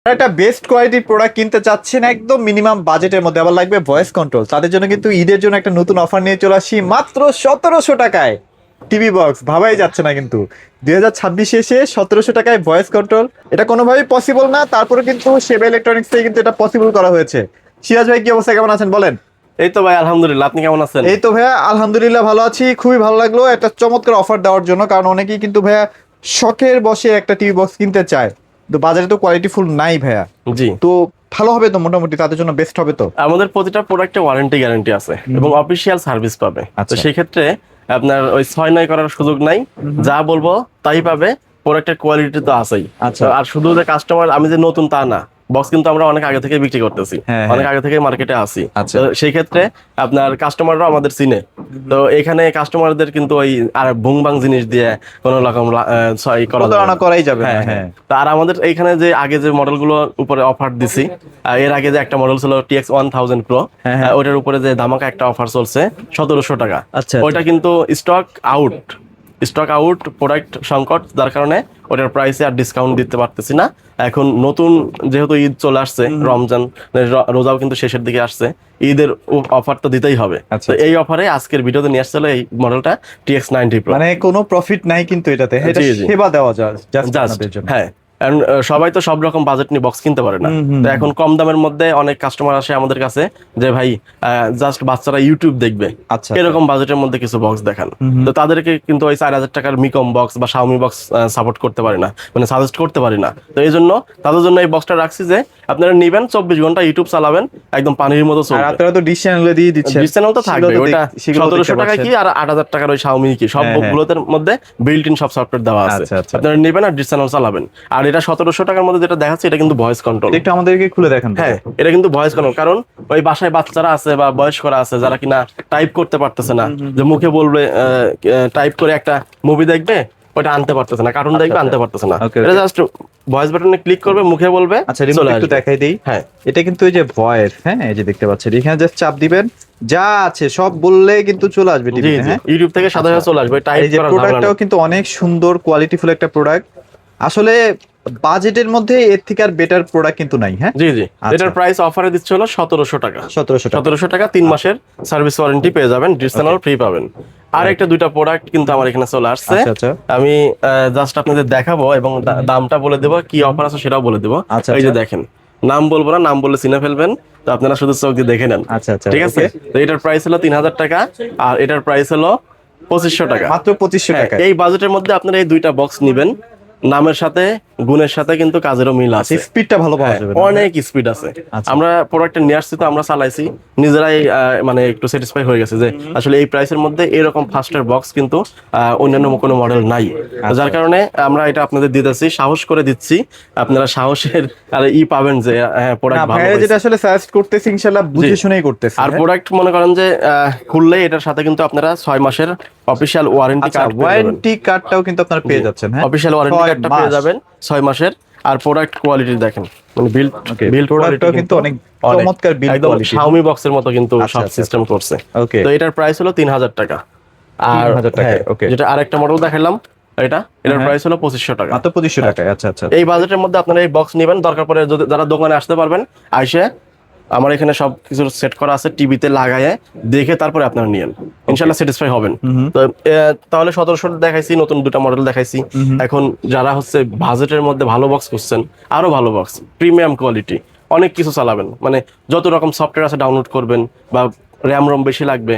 একটা বেস্ট কোয়ালিটির প্রোডাক্ট কিনতে চাচ্ছেন একদম মিনিমাম বাজেটের মধ্যে, আবার লাগবে ভয়েস কন্ট্রোল, তাদের জন্য কিন্তু ঈদের জন্য একটা নতুন অফার নিয়ে চলে আসি মাত্র 1700 টাকায় টিভি বক্স। ভাবাই যাচ্ছে না কিন্তু 2026 এসে 1700 টাকায় ভয়েস কন্ট্রোল, এটা কোনোভাবেই পসিবল না। তারপরে কিন্তু সেবা ইলেকট্রনিক্স থেকে কিন্তু এটা পসিবল করা হয়েছে। সিরাজ ভাই, কি অবস্থা, কেমন আছেন বলেন? এই তো ভাই আলহামদুলিল্লাহ, আপনি কেমন আছেন? এই তো ভাইয়া আলহামদুলিল্লাহ ভালো আছি। খুবই ভালো লাগলো একটা চমৎকার অফার দেওয়ার জন্য, কারণ অনেকেই কিন্তু ভাইয়া শখের বসে একটা টিভি বক্স কিনতে চায়, তো বাজারে তো কোয়ালিটি ফুল নাই ভাইয়া। জি, তো ভালো হবে তো, মোটামুটি তাদের জন্য বেস্ট হবে তো। আমাদের প্রতিটা প্রোডাক্টে ওয়ারেন্টি গ্যারান্টি আছে এবং অফিসিয়াল সার্ভিস পাবে। তো আচ্ছা। সেই ক্ষেত্রে আপনার ওই 6-9 করার সুযোগ নাই, যা বলবো তাই পাবে। প্রোডাক্টের কোয়ালিটি তো আছেই। আচ্ছা। তো আর শুধু যে কাস্টমার আমি যে নতুন তা না, বক্স কিন্তু আমরা অনেক আগে থেকে বিক্রি করতেছি, হ্যাঁ, অনেক হ্যাঁ। আগে থেকে মার্কেটে আসি। আচ্ছা। তো সেই ক্ষেত্রে আপনার কাস্টমাররাও আমাদের চিনে। তো এখানে কাস্টমারদের কিন্তু ওই আর ভুং ভাং জিনিস দিয়ে কোনো রকম প্রতারণা করাই যাবে না, হ্যাঁ, হ্যাঁ। হ্যাঁ। তো আর আমাদের এইখানে যে আগে যে মডেলগুলো উপরে অফার দিছি, এর আগে যে একটা মডেল ছিল TX 1000 Pro, হ্যাঁ, হ্যাঁ। ওটার উপরে যে ধামাকা একটা অফার চলছে 1700 টাকা। আচ্ছা। ওইটা কিন্তু স্টক আউট প্রোডাক্ট সংকট, যার কারণে ওটার প্রাইসে আর ডিসকাউন্ট দিতে পারতেছি না। এখন নতুন যেহেতু ঈদ চলে আসছে, রমজান রোজাও কিন্তু শেষের দিকে আসছে, ঈদের অফার তো দিতেই হবে। আচ্ছা, তো এই অফারে আজকের ভিডিওতে নিয়ে আসছিল এই মডেলটা TX 90 Pro। মানে কোনো প্রফিট নাই কিন্তু এটাতে, এটা জি, জি। সেবা দেওয়া যায় জাস্ট জাস্ট, আপনাদের জন্য। হ্যাঁ। And, সবাই তো সব রকম বাজেট নিয়ে বক্স কিনতে পারে না। তো এখন কম দামের মধ্যে অনেক কাস্টমার আসে আমাদের কাছে যে ভাই জাস্ট বাচ্চারা ইউটিউব দেখবে, আচ্ছা। এরকম বাজেটের মধ্যে কিছু বক্স দেখান। তো তাদেরকে কিন্তু ওই 4000 টাকার মিকম বক্স বা শাওমি বক্স সাপোর্ট করতে পারি না, মানে সাজেস্ট করতে পারি না। তো এই জন্য তাদের জন্য এই বক্সটা রাখছি যে আপনারা নিবেন, 24 ঘন্টা ইউটিউব চালাবেন, একদম পানির মতো আর চলবে। আপনারা তো ডিশ চ্যানেলে দিয়ে দিচ্ছেন, ডিশ চ্যানেল তো থাকবে, ওটা সেগুলো দেখতে 1700 টাকা পাচ্ছেন। কি আর 8000 টাকার ওই শাওমি কি, সব হ্যাঁ, হ্যাঁ। গুলোর মধ্যে বিল্ট ইন সব সফটওয়্যার দেওয়া আছে। আচ্ছা, আচ্ছা। আপনারা নেবেন আর ডিশ চ্যানেল চালাবেন। আর এটা 1700 টাকার মধ্যে যেটা দেখাচ্ছে, এটা কিন্তু ভয়েস কন্ট্রোল। এটা একটু আমাদেরকে খুলে দেখান তো। হ্যাঁ, এটা কিন্তু ভয়েস কন্ট্রোল। কারণ ওই বাসায় বাচ্চারা আছে বা বয়স্করা আছে যারা কিনা টাইপ করতে পারতেছে না, যে মুখে বলবে টাইপ করে একটা মুভি দেখবে, ওটা আনতে পারতেছে না, কার্টুন দেখবে, আনতে পারতেছে না। Okay, এটা okay. জাস্ট ভয়েস বাটনে ক্লিক করবে, মুখে বলবে, আচ্ছা, রিমোট চলে একটু আসবে। দেখাই দেই। হ্যাঁ, এটা কিন্তু এই যে ভয়েস, হ্যাঁ, এই যে দেখতে পাচ্ছেন, এখানে জাস্ট চাপ দিবেন, যা আছে সব বললে কিন্তু চলে আসবে জি, টিভিতে। জি। হ্যাঁ, ইউটিউব থেকে সাথে সাথে চলে আসবে, আর টাইপ এই যে করার ঝামেলা প্রোডাক্টটাও নেই। কিন্তু অনেক সুন্দর কোয়ালিটিফুল একটা প্রোডাক্ট। আসলে বাজেটের মধ্যে এর থেকে আর বেটার প্রোডাক্ট কিন্তু নাই। হ্যাঁ, জি, জি। আচ্ছা। এটার প্রাইস অফারে দিচ্ছে হলো 1700 টাকা। 1700 টাকা। 1700 টাকা, 3 মাসের সার্ভিস ওয়ারেন্টি পেয়ে যাবেন, ডিশ চ্যানেল ফ্রি পাবেন। আর একটা দুইটা প্রোডাক্ট কিন্তু আমার এখানে চলে আসছে। আচ্ছা, আচ্ছা। আমি জাস্ট আপনাদের দেখাবো এবং দামটা বলে দেবো, কি অফার আছে সেটাও বলে দেবো। আচ্ছা, এই যে আচ্ছা। দেখেন, নাম বলবো না, নাম বললে চিনে ফেলবেন, তো আপনারা শুধু চোখ দিয়ে দেখে নেন। আচ্ছা, আচ্ছা, ঠিক আছে। okay. তো এটার প্রাইস হলো 3000 টাকা, আর এটার প্রাইস হলো 2500 টাকা। মাত্র 2500 হ্যাঁ, টাকা। এই বাজেটের মধ্যে আপনারা এই দুইটা বক্স নিবেন। নামের সাথে গুণের সাথে কিন্তু কাজেরও মিল আছে। স্পিডটা ভালো পাওয়া হ্যাঁ, যাবে না? অনেক স্পিড আছে। আচ্ছা। আমরা প্রোডাক্টটা নিয়ে আসছি, তো আমরা চালাইছি নিজেরাই, মানে একটু স্যাটিসফাই হয়ে গেছে যে আসলে এই প্রাইসের মধ্যে এরকম ফাস্টার বক্স কিন্তু অন্যান্য কোনো মডেল নাই। তো যার কারণে আমরা এটা আপনাদের দিতেছি, সাহস করে দিচ্ছি। আপনারা সাহসের আর পাবেন যে না, প্রোডাক্ট ভালো ভাইয়া হয়েছে। যেটা আসলে সাজেস্ট করতেছি ইনশাআল্লাহ বুঝে শুনেই করতেছি। আর প্রোডাক্ট মনে করেন যে খুললে এটার সাথে কিন্তু আপনারা 6 মাসের অফিশিয়াল ওয়ারেন্টি আচ্ছা, কার্ড, ওয়ারেন্টি কার্ডটাও কিন্তু আপনারা পেয়ে যাচ্ছেন। হ্যাঁ, অফিশিয়াল ওয়ারেন্টি কার্ডটা পেয়ে যাবেন 6 মাসের। আর প্রোডাক্ট কোয়ালিটি দেখেন, মানে বিল্ড প্রোডাক্টটাও কিন্তু অনেক চমৎকার বিল্ড একদম কোয়ালিটি। শাওমি বক্সের মতো কিন্তু আচ্ছা, সব আচ্ছা। সিস্টেম করছে। ওকে। তো এটার প্রাইস হলো 3000 টাকা। আর 3000 টাকা, হ্যাঁ, ওকে। যেটা আরেকটা মডেল দেখালাম, এটার হ্যাঁ। প্রাইস হলো 2500 টাকা। মাত্র 2500 টাকায়। আচ্ছা, আচ্ছা। এই বাজেটের মধ্যে আপনারা এই বক্স নেবেন। দরকার পড়ে যারা দোকানে আসতে পারবেন, আইসে আমার এখানে সব কিছু সেট করা আছে, টিভিতে লাগায়ে দেখে তারপরে আপনারা নিয়েন, ইনশাআল্লাহ স্যাটিসফাই হবেন। তো তাহলে 1700 দেখাইছি, নতুন দুটো মডেল দেখাইছি। এখন যারা হচ্ছে বাজেটের মধ্যে ভালো বক্স খুঁজছেন, আরো ভালো বক্স, প্রিমিয়াম কোয়ালিটি, অনেক কিছু চালাবেন, মানে যত রকম সফটওয়্যার আছে ডাউনলোড করবেন, বা র্যাম রম বেশি লাগবে,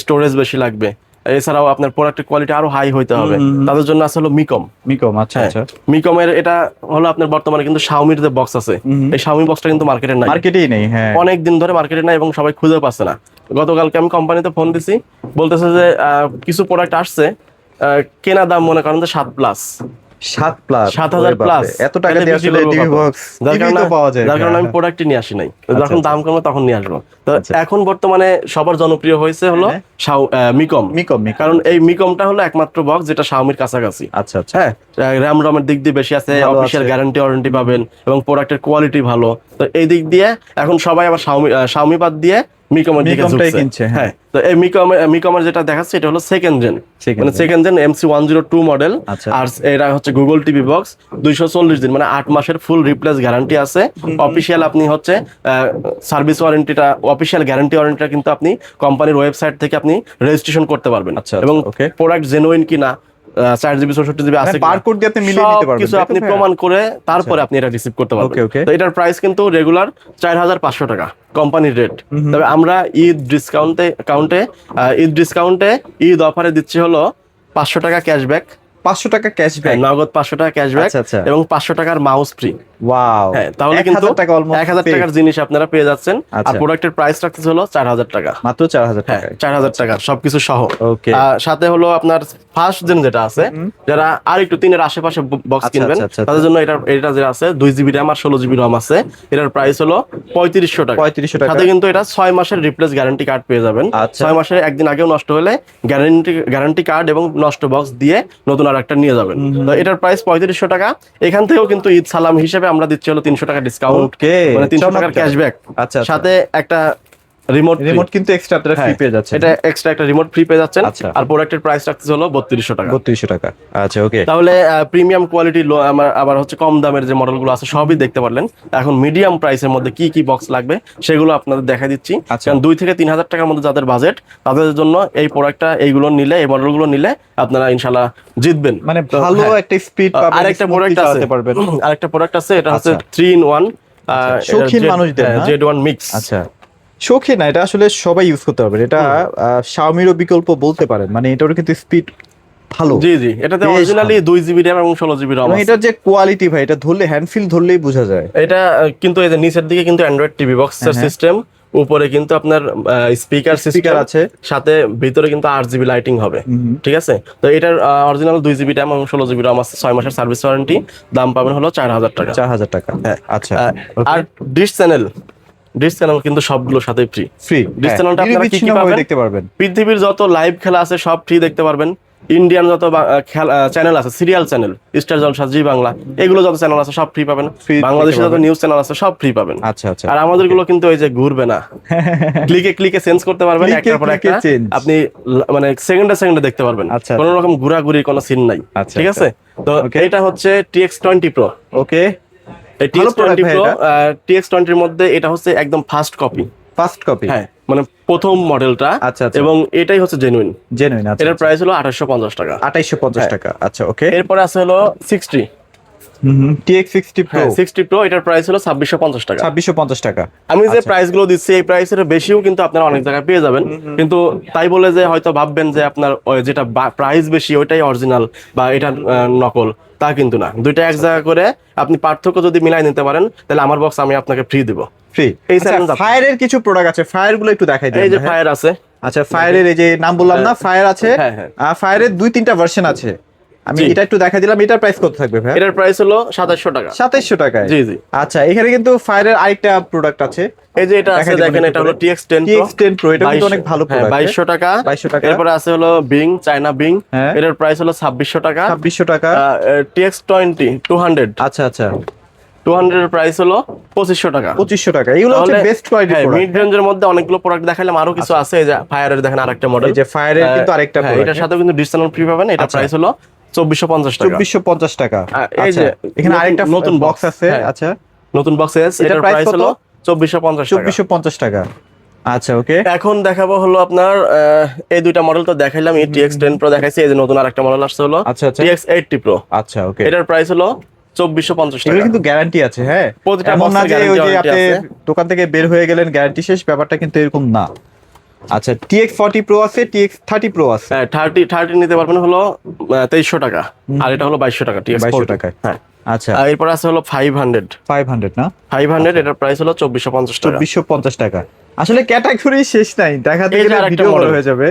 স্টোরেজ বেশি লাগবে, এছাড়াও আপনার প্রোডাক্টের কোয়ালিটি আরো হাই হইতে হবে, তাদের জন্য আছে হলো মিকম। মিকম, আচ্ছা, আচ্ছা। মিকমের এটা হলো আপনার বর্তমানে কিন্তু শাওমির যে বক্স আছে, এই শাওমি বক্সটা কিন্তু মার্কেটে নাই, মার্কেটেই নেই। হ্যাঁ, অনেক দিন ধরে মার্কেটে নাই এবং সবাই খুঁজে পাচ্ছে না। গতকালকে আমি কোম্পানিতে ফোন দিছি, বলতেছে যে কিছু প্রোডাক্ট আসছে, কেনা দাম মনে করেন যে 7+, 7,000 প্লাস, এত টাকা দিয়ে আসলে টিভি বক্স টিভি তো পাওয়া যায়। যার কারণে আমি হ্যাঁ, প্রোডাক্টই নিয়ে আসি নাই। যখন আচ্ছা। দাম কমে তখন নিয়ে আসবো। তো আচ্ছা। এখন বর্তমানে সবার জনপ্রিয় হয়েছে হলো মিকম। মিকম। কারণ এই মিকমটা হলো একমাত্র বক্স যেটা শাওমির কাছাকাছি। আচ্ছা, আচ্ছা। হ্যাঁ, র্যাম রমের দিক দিয়ে বেশি আছে, ভালো অফিসিয়াল আছে। গ্যারান্টি ওয়ারেন্টি পাবেন এবং প্রোডাক্টের কোয়ালিটি ভালো। তো এই দিক দিয়ে এখন সবাই আবার শাওমি বাদ দিয়ে মিকমের দিকে মিকমটাই ঝুঁকছে। কিনছে, হ্যাঁ। হ্যাঁ, তো এই মিকমের যেটা দেখাচ্ছে এটা হলো সেকেন্ড জেন, Second মানে gen। Second gen MC102 model. আচ্ছা। আর এটা হচ্ছে গুগল টিভি বক্স, 240 দিন মানে 8 মাসের ফুল রিপ্লেস গ্যারান্টি আছে। অফিসিয়াল আপনি হচ্ছে সার্ভিস ওয়ারেন্টিটা, অফিসিয়াল গ্যারান্টি ওয়ারেন্টিটা কিন্তু আপনি কোম্পানির ওয়েবসাইট থেকে আপনি রেজিস্ট্রেশন করতে পারবেন। আচ্ছা, এবং ওকে। প্রোডাক্ট জেনুইন কিনা, 4GB 64GB আছে কিনা, বারকোড দিয়ে আপনি মিলিয়ে নিতে পারবেন, কিছু তাই তো আপনি ভাইয়া? প্রমাণ করে তারপরে আপনি এটা রিসিভ করতে পারবেন। ওকে, ওকে। তো এটার প্রাইস কিন্তু রেগুলার 4500 টাকা কোম্পানির রেট। তবে আমরা ঈদ ডিসকাউন্টে ঈদ অফারে দিচ্ছি হলো 500 টাকা ক্যাশব্যাক, 500 টাকা ক্যাশব্যাক। নগদ 500 টাকা ক্যাশব্যাক, আচ্ছা, আচ্ছা। এবং 500 টাকার মাউস ফ্রি। ওয়াও, হ্যাঁ, তাহলে কিন্তু 1000 টাকা অলমোস্ট 1000 টাকার জিনিস আপনারা পেয়ে যাচ্ছেন। আর আচ্ছা। প্রোডাক্টের প্রাইস রাখতেছে হলো 4000 টাকা, মাত্র 4000 হ্যাঁ, টাকায়। 4000 টাকা সবকিছু সহ। ওকে। সাথে হলো আপনার ফার্স্ট জেন যেটা আছে, যারা আর একটু 3 এর আশেপাশে বক্স আচ্ছা, কিনবেন, আচ্ছা, আচ্ছা, তাদের জন্য এটা যেটা আছে 2GB RAM আর 16GB ROM আছে, এটার প্রাইস হলো 3500 টাকা। 3500 টাকা। সাথে কিন্তু এটা 6 মাসের রিপ্লেস গ্যারান্টি কার্ড পেয়ে যাবেন। আচ্ছা। 6 মাসের একদিন আগেও নষ্ট হলে গ্যারান্টি কার্ড এবং নষ্ট বক্স দিয়ে নতুন আর একটা নিয়ে যাবেন। তো এটার প্রাইস 3500 টাকা। এখান থেকেও কিন্তু ঈদ সালাম হিসেবে আমরা দিচ্ছি হলো 300 টাকা ডিসকাউন্ট, ওকে, মানে 300 টাকার চমৎকার। ক্যাশব্যাক, আচ্ছা, আচ্ছা। সাথে একটা রিমোট কিন্তু এক্সট্রা আপনারা ফ্রি পেয়ে যাচ্ছেন। এটা এক্সট্রা একটা রিমোট ফ্রি পেয়ে যাচ্ছেন। আচ্ছা। আর প্রোডাক্টের প্রাইস রাখতেছে হলো 3200 টাকা। 3200 টাকা। আচ্ছা, ওকে। তাহলে প্রিমিয়াম কোয়ালিটি আবার হচ্ছে কম দামের যে মডেলগুলো আছে সবই দেখতে পারলেন। এখন মিডিয়াম প্রাইসের মধ্যে কি কি বক্স লাগবে সেগুলো আপনাদের দেখা দিচ্ছি। আচ্ছা। কারণ 2 থেকে 3000 টাকার মধ্যে যাদের বাজেট, তাদের জন্য এই প্রোডাক্টটা এইগুলো নিলে, এই মডেলগুলো নিলে আপনারা ইনশাআল্লাহ জিতবেন। মানে তো ভালো হ্যাঁ। একটা স্পিড পাবেন, আরেকটা smoothly প্রোডাক্ট আছে, চালাতে পারবেন। আরেকটা প্রোডাক্ট আছে, এটা হচ্ছে আচ্ছা। 3-in-1 শৌখিন মানুষদের না? Z1 mix. আচ্ছা, শৌখিন না, এটা আসলে সবাই ইউজ করতে পারবে। এটা শাওমিরও বিকল্প বলতে পারেন, মানে এটারও কিন্তু স্পিড ভালো। জি জি, এটাতে বেশ অরিজিনালি 2GB RAM এবং 16GB ROM এবং আছে। এটার যে কোয়ালিটি ভাই, এটা ধরলে হ্যান্ড ফিল ধরলেই বোঝা যায়। এটা কিন্তু এই যে নিচের দিকে কিন্তু অ্যান্ড্রয়েড টিভি বক্সের হ্যাঁ। সিস্টেম, উপরে কিন্তু আপনার স্পিকার Speaker আছে। সাথে ভিতরে কিন্তু 8GB লাইটিং হবে। ঠিক আছে, তো এটার অরিজিনাল 2GB RAM এবং 16GB ROM আছে, 6 মাসের সার্ভিস ওয়ারেন্টি। দাম পাবেন হলো 4000 টাকা। 4000 টাকা। হ্যাঁ। আচ্ছা, আর ডিশ চ্যানেল কিন্তু সবগুলোর সাথে ফ্রি। ফ্রি। ডিশ চ্যানেলটা আপনারা কি কি পাবেন? দেখতে পারবেন। পৃথিবীর যত লাইভ খেলা আছে সব ফ্রি দেখতে পারবেন। ইন্ডিয়ান যত চ্যানেল আছে, সিরিয়াল চ্যানেল, স্টার জলসা, জি বাংলা, এগুলো যত চ্যানেল আছে সব ফ্রি পাবেন। Free বাংলাদেশে দেখতে যত পারবেন। নিউজ চ্যানেল আছে সব ফ্রি পাবেন। আচ্ছা, আচ্ছা। আর আমাদেরগুলো কিন্তু ওই যে ঘুরবে না, ক্লিকে চেঞ্জ করতে পারবেন, Click এ একটার পর click এ একটা change। আপনি মানে সেকেন্ডে দেখতে পারবেন। আচ্ছা, কোনো রকম ঘোরাঘুরির কোনো সিন নাই। আচ্ছা, ঠিক আচ্ছা। আছে, তো Okay. এটা হচ্ছে TX20 Pro। ওকে, এই ভালো TX20 product ভাই Pro, এটা। TX20 এর মধ্যে এটা হচ্ছে একদম ফার্স্ট কপি। First copy. হ্যাঁ, মানে প্রথম মডেলটা। আচ্ছা, আচ্ছা। এবং এটাই হচ্ছে জেনুইন। জেনুইন। আচ্ছা, এটার প্রাইস হলো 2850 টাকা। 2850 হ্যাঁ। টাকা। আচ্ছা, ওকে। এরপরে আছে হলো 60 TX60 Pro, 60 Pro, এটার প্রাইস হলো 2650 টাকা। 2650 টাকা। আমি যে আচ্ছা। প্রাইস গুলো দিচ্ছি এই প্রাইসের বেশিও কিন্তু আপনারা অনেক জায়গায় পেয়ে যাবেন। কিন্তু তাই বলে যে হয়তো ভাববেন যে আপনার যেটা প্রাইস বেশি ওইটাই অরিজিনাল বা এটা নকল, তা কিন্তু না। দুইটা এক জায়গা করে আপনি পার্থক্য যদি মিলাই নিতে পারেন, তাহলে আমার বক্স আমি আপনাকে ফ্রি দিব। ফ্রি। এই আচ্ছা, challenge ফায়ারের কিছু প্রোডাক্ট আছে, ফায়ার গুলো একটু দেখাই দিন। এই যে ফায়ার আছে। আচ্ছা, ফায়ারের এই যে নাম বললাম না, ফায়ার আছে। হ্যাঁ, হ্যাঁ। ফায়ারের 2-3টা ভার্সন আছে, আমি জি। এটা একটু দেখাই দিলাম। এটার প্রাইস কত থাকবে ভাই? এটার প্রাইস হলো 2700 টাকা। 2700 টাকায়। জি জি। আচ্ছা, এখানে কিন্তু ফায়ারের আরেকটা প্রোডাক্ট আছে। এই যে এটা আছে দেখাই দিবেন দেখেন, একটু এটা হলো করে। TX10 Pro। TX10 Pro, এটা কিন্তু অনেক ভালো প্রোডাক্ট। 2200 টাকা। 2200 টাকা। এরপরে আছে হলো বিং, চায়না বিং। হ্যাঁ। এটার প্রাইস হলো 2600 টাকা। 2600 টাকা। TX20 200 আচ্ছা, আচ্ছা। 200 এর প্রাইস হলো 2500 টাকা। 2500 টাকা। এগুলো হচ্ছে বেস্ট কোয়ালিটি মিড প্রোডাক্ট। রেঞ্জের মধ্যে অনেকগুলো প্রোডাক্ট দেখালাম, আরো কিছু আছে। এই যে ফায়ারের দেখেন আরেকটা মডেল, এই যে ফায়ারের কিন্তু আরেকটা হ্যাঁ, প্রোডাক্ট। এটার সাথে কিন্তু ডিসকাউন্ট ফ্রি পাবেন। এটা আচ্ছা। প্রাইস হলো 2450 টাকা। 2450 টাকা। এই আচ্ছা, যে এখানে আরেকটা নতুন বক্স আছে। হ্যাঁ। আচ্ছা, নতুন বক্স আছে, এটার price প্রাইস কত? হলো 2450 টাকা। 2450 টাকা। আচ্ছা, ওকে। এখন দেখাবো হলো আপনার এই দুইটা মডেল তো দেখাইলাম, এই TX10 Pro দেখাইছি। এই যে নতুন আরেকটা মডেল আসছে হলো আচ্ছা, আচ্ছা। TX80 Pro। আচ্ছা, ওকে। এটার প্রাইস হলো 2450 এগুলো টাকা। কিন্তু গ্যারান্টি আছে, হ্যাঁ। প্রতিটা এমন না box এর যে ওই যে guarantee আপনি আছে। দোকান থেকে বের হয়ে গেলেন গ্যারান্টি শেষ, ব্যাপারটা কিন্তু এরকম না। আচ্ছা, TX40 Pro আছে, TX30 Pro আছে। হ্যাঁ, 30 নিতে পারবেন হলো 2300 টাকা। আর এটা হলো 2200 টাকা, 2200 TX40 টাকায়। হ্যাঁ। আচ্ছা, আর এরপর আছে হলো 500 না? 500, এটার প্রাইস হলো 2450 টাকা। 2450 টাকা। আসলে ক্যাটাগরি শেষ নাই, দেখাতে এই যে গেলে আরেকটা ভিডিও বড় model। হয়ে যাবে।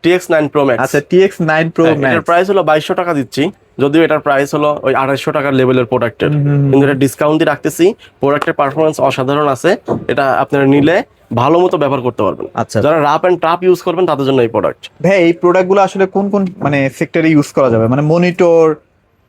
TX9 Pro Max। আচ্ছা, TX9 Pro হ্যাঁ, Max। এটার প্রাইস হলো 2200 টাকা দিচ্ছি, যদিও এটার প্রাইস হলো ওই 2800 টাকার লেভেলের প্রোডাক্টের, কিন্তু এটা ডিসকাউন্ট দিয়ে রাখতেছি। প্রোডাক্টের পারফরমেন্স অসাধারণ আছে, এটা আপনারা নিলে ভালো মতো ব্যবহার করতে পারবেন। আচ্ছা। যারা রাফ এন্ড টাফ ইউজ করবেন তাদের জন্য এই প্রোডাক্ট। ভাই, এই প্রোডাক্টগুলো আসলে কোন কোন মানে সেক্টরে ইউজ করা যাবে? মানে monitor,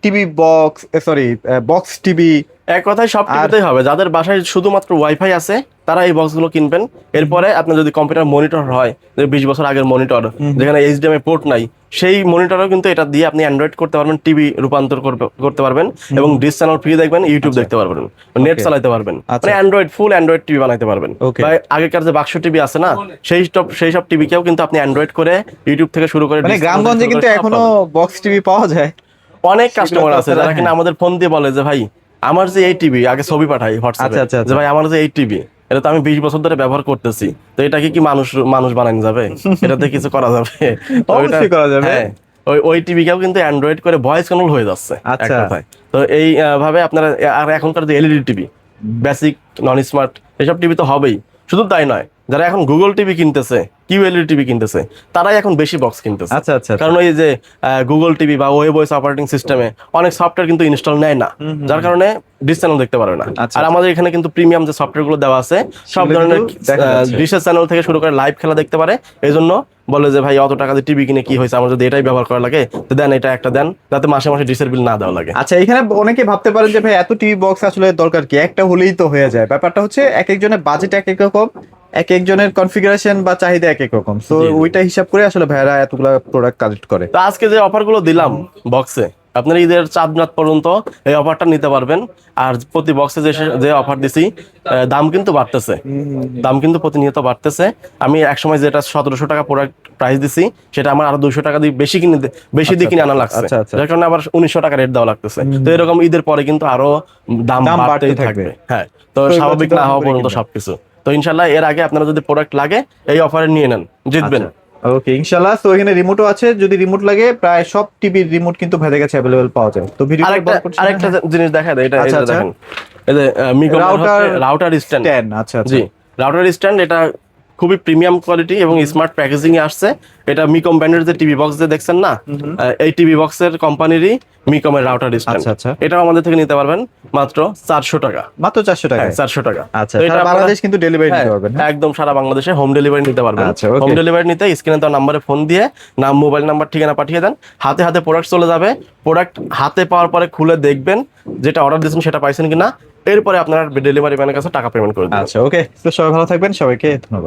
TV box, sorry box TV, এক কথায় সব টিভিতেই হবে। যাদের বাসায় শুধুমাত্র ওয়াইফাই আছে তারা এই বক্সগুলো কিনবেন। এরপরে আপনার যদি কম্পিউটার মনিটর হয়, 20 বছর আগের মনিটর যেখানে এইচডিএমআই পোর্ট নাই, সেই মনিটরও কিন্তু এটা দিয়ে আপনি অ্যান্ড্রয়েড করতে পারবেন, টিভি রূপান্তর করতে পারবেন এবং ডিশ চ্যানেল ফ্রি দেখবেন, ইউটিউব দেখতে পারবেন, নেট চালাতে পারবেন, মানে অ্যান্ড্রয়েড ফুল অ্যান্ড্রয়েড টিভি বানাতে পারবেন। বা আগেকার যে বাক্স টিভি আছে না, সেই সব টিভিকেও কিন্তু আপনি অ্যান্ড্রয়েড করে ইউটিউব থেকে শুরু করে মানে গ্রামগঞ্জে কিন্তু এখনো বক্স টিভি পাওয়া যায়। অনেক কাস্টমার আছে যারা কিনা আমাদের ফোন দিয়ে বলে যে ভাই আমার যে এই টিভি, আগে ছবি পাঠাই হোয়াটসঅ্যাপে যে ভাই আমার যে এই টিভি, এটা তো আমি 20 বছর ধরে ব্যবহার করতেছি, তো এটাকে কি মানুষ বানানো যাবে, এটাতে কিছু করা যাবে? অবশ্যই করা যাবে। হ্যাঁ, ওই টিভিকেও কিন্তু অ্যান্ড্রয়েড করে ভয়েস কন্ট্রোল হয়ে যাচ্ছে এক কথায়। তো এই ভাবে আপনারা, আর এখনকার যে এলইডি টিভি, বেসিক, নন স্মার্ট, এসব টিভি তো হবেই। শুধু তাই নয়, যারা এখন গুগল টিভি কিনতেছে, কিউএলইডি টিভি কিনতেছে, তারাই এখন বেশি বক্স কিনতেছে। কারণ ওই যে গুগল টিভি বা ওয়েবওয়েস অপারেটিং সিস্টেমে অনেক সফটওয়্যার কিন্তু ইনস্টল নেয় না, যার কারণে ডিশ চ্যানেল দেখতে পারবে না। আর আমাদের এখানে কিন্তু প্রিমিয়াম যে সফটওয়্যার গুলো দেওয়া আছে, সব ধরনের ডিশের চ্যানেল থেকে শুরু করে লাইভ খেলা দেখতে পারে। এই জন্য বলে যে ভাই অত টাকা দিয়ে টিভি কিনে কি হয়েছে, আমার যদি এটাই ব্যবহার করা লাগে তো দেন এটা একটা দেন, যাতে মাসে মাসে ডিশের বিল না দেওয়া লাগে। আচ্ছা, এখানে অনেকে ভাবতে পারেন যে ভাই এত টিভি বক্স আসলে দরকার কি, একটা হলেই তো হয়ে যায়। ব্যাপারটা হচ্ছে এক একজনের বাজেট এক এক রকম, এক একজনের কনফিগারেশন বা চাহিদা এক এক রকম, সো ওইটা হিসাব করে আসলে ভাইরা এতগুলা প্রোডাক্ট কালেক্ট করে। তো আজকে যে অফার গুলো দিলাম বক্সে, আপনারা ঈদের চাঁদ রাত পর্যন্ত এই অফারটা নিতে পারবেন। আর প্রতি বক্সে যে অফার দিছি, দাম কিন্তু বাড়তেছে, দাম কিন্তু প্রতিনিয়ত বাড়তেছে। আমি একসময় যেটা 1700 টাকা প্রোডাক্ট প্রাইস দিছি, সেটা আমার আরো 200 টাকা দিয়ে বেশি দিয়ে কিনে আনা লাগছে, যার কারণে আবার 1900 টাকা রেট দেওয়া লাগতেছে। তো এরকম ঈদের পরে কিন্তু আরো দাম বাড়তেই থাকবে। হ্যাঁ, তো স্বাভাবিক না হওয়া পর্যন্ত সবকিছু। তো ইনশাল্লাহ এর আগে আপনারা যদি প্রোডাক্ট লাগে এই অফারে নিয়ে নেন, জিতবেন। ওকে, ইনশাআল্লাহ। তো এখানে রিমোটও আছে, যদি রিমোট লাগে প্রায় সব টিভির রিমোট কিন্তু ভাইদের কাছে अवेलेबल পাওয়া যায়। তো ভিডিও আরেকটা জিনিস দেখা দেয়, এটা দেখেন, এই যে মিকম রাউটার স্ট্যান্ড। আচ্ছা জি, রাউটার স্ট্যান্ড, এটা খুবই প্রিমিয়াম কোয়ালিটি এবং স্মার্ট প্যাকেজিং এ আসছে। এটা মিকম ব্র্যান্ডের যে টিভি বক্স যে দেখছেন না, এই টিভি বক্সের কোম্পানিরই মিকমের রাউটার স্ট্যান্ড। এটাও আমাদের থেকে নিতে পারবেন মাত্র 400 টাকা। মাত্র 400 টাকা? 400 টাকা। আচ্ছা, সারা বাংলাদেশ কিন্তু ডেলিভারি নিতে পারবেন? একদম সারা বাংলাদেশে হোম ডেলিভারি নিতে পারবেন। হোম ডেলিভারি নিতে স্ক্রিনে দেওয়া নম্বরে ফোন দিয়ে নাম, মোবাইল নাম্বার, ঠিকানা পাঠিয়ে দেন, হাতে হাতে প্রোডাক্ট চলে যাবে। প্রোডাক্ট হাতে পাওয়ার পরে খুলে দেখবেন যেটা অর্ডার দিয়েছেন সেটা পাইছেন কিনা, এরপরে আপনার ডেলিভারি ম্যানের কাছে টাকা পেমেন্ট করে দেবেন। আচ্ছা, ওকে। তো সবাই ভালো থাকবেন, সবাইকে ধন্যবাদ।